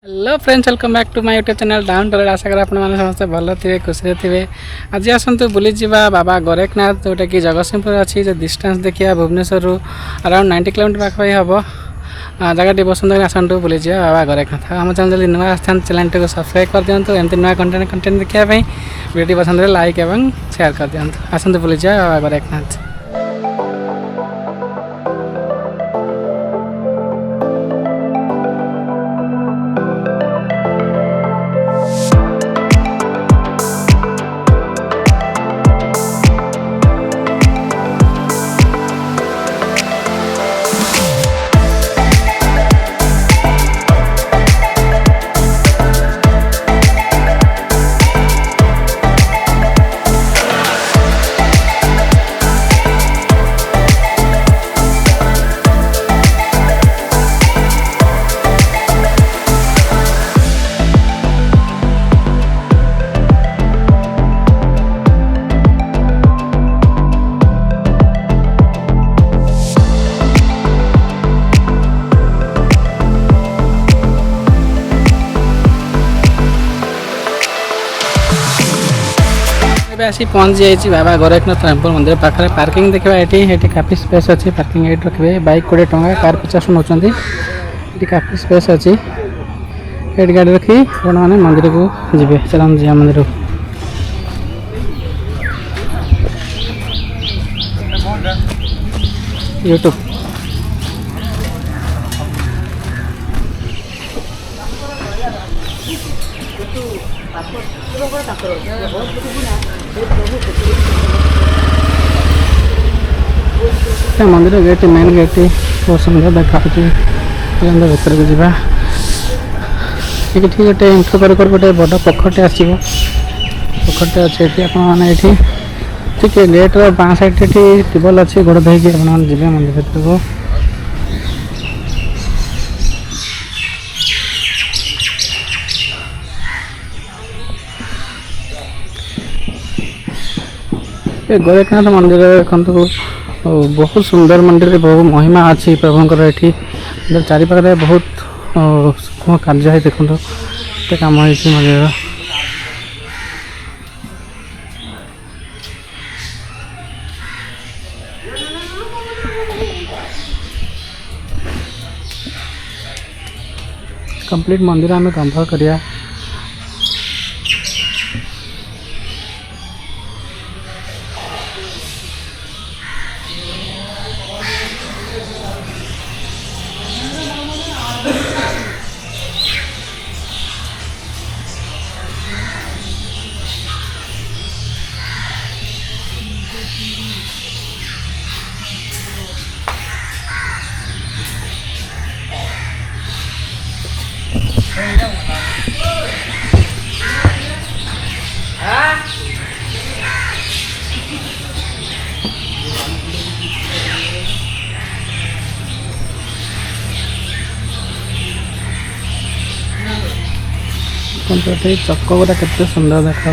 Hello friends, welcome back to my YouTube channel down to. आशा करा आपण माने समस्त भल थे खुशी थे। आज आसतु बुली जावा बाबा गोरखनाथ जोटा कि जगतसिंहपुर अच्छी जो डिस्टेंस देखिए भुवनेश्वर अराउंड 90 किलोमीटर पाखापी हम जगह पसंद आसतु बुली जा बाबा गोरखनाथ। आम चैनल जब नुआ आसान चैनल को सब्सक्राइब कर दिखाँ। एमती नुआ कंटेंट देखापी वीडियो पसंद लाइक और शेयर कर दिखाँ। आसतु बुली जा बाबा गोरखनाथ। आसी पहुँच जाइए बाबा गोरखनाथ टेम्पल मंदिर पाखे। पार्किंग देखा ये काफी स्पेस अच्छी। पार्किंग ये रखिए। बाइक 20 टंका, कार 50 नौकरी। ये काफी स्पेस अच्छी। ये गाड़ी रखी आपण मैंने मंदिर को जी। चलो जी मंदिर को। यूट्यूब मंदिर गेट मेन गेट बहुत सुंदर देखा भर को जावा। ये गोटे इंट्रो कर गोटे बड़ पोखरटे आसो। पोखरटे अच्छे ये ठीक गेट बाँ साइड टेबल अच्छी गोड़ धोकी जी मंदिर भर को। ये गोरखनाथ मंदिर देखु बहुत सुंदर मंदिर, बहुत महिमा अच्छी प्रभुंर। ये चारिपाखे बहुत सूक्ष्म कार्य है। देखो ये कम हो मंदिर। कंप्लीट मंदिर आम कवर करिया। चक गुड़ा के सुंदर देखा।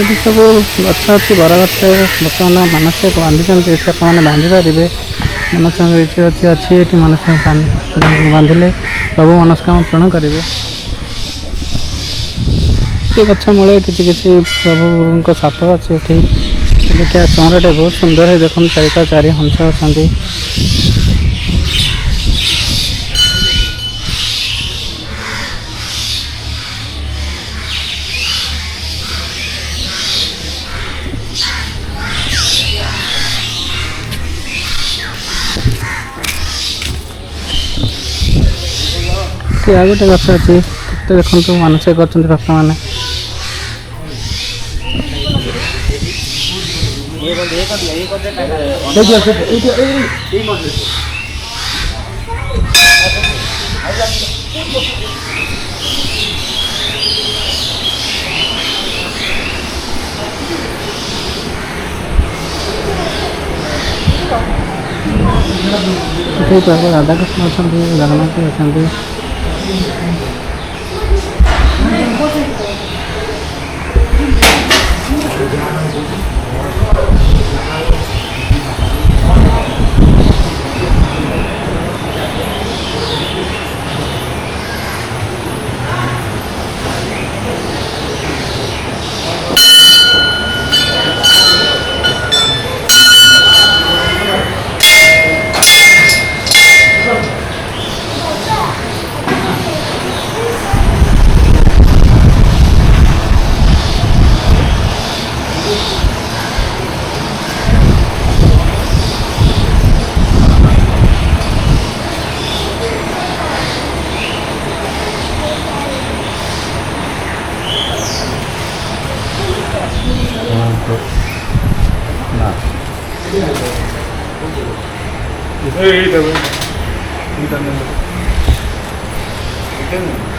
ये सब गच अच्छी बर गच बर्तमान मानसिक बांधि बांधि पारे। मानसिक अच्छी ये मानसिक बांधिले प्रभु मनस्कामना पूर्ण करेंगे। ये गच मूल किसी प्रभु छाप अच्छे। देखिए चौराटे बहुत सुंदर है। देखो चारि हंस अच्छा। आ गोटे गच अच्छी देखो मानसिक भक्त मैंने। ଏଠି ପ୍ରଭୁ ରାଧାକୃଷ୍ଣ ଅଛନ୍ତି, ଜଗନ୍ନାଥ ଅଛନ୍ତି।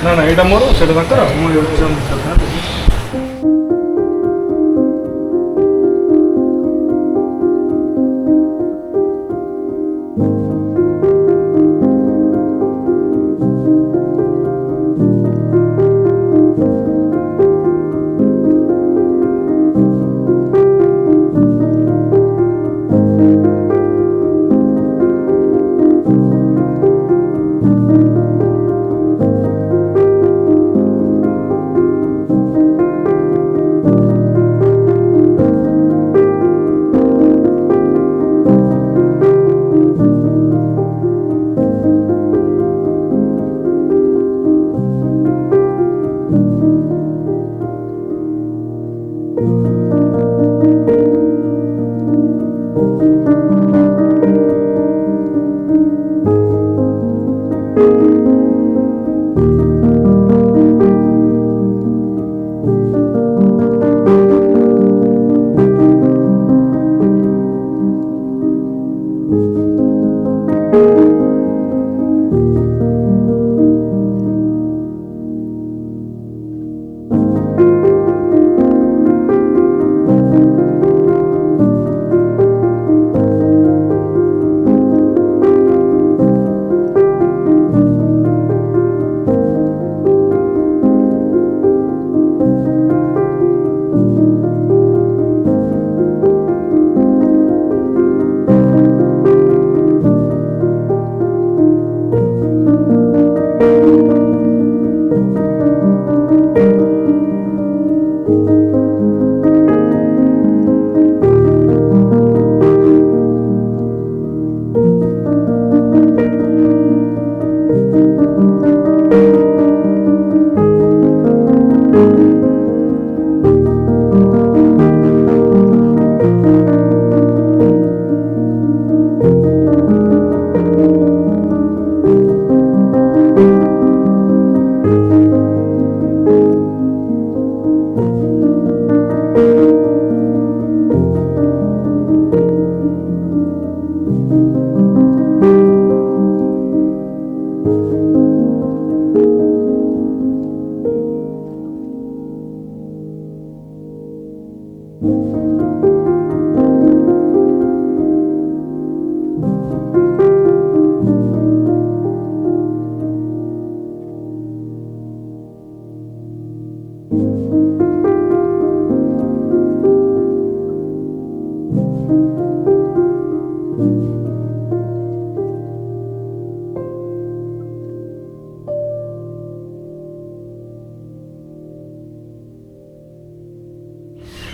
ना ना यहाँ मोर से मुझे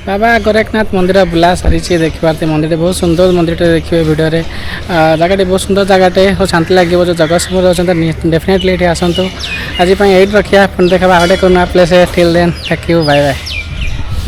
बाबा गोरखनाथ मंदिर बुला सारी देखिए मंदिर बहुत सुंदर मंदिर देखिए वीडियो जगह बहुत सुंदर जगह शांति लगे जो जगतसिंहपुर अच्छा डेफिनेटली ये आसतु आज ये रखिए देखा आगे कौन place till then thank you bye bye.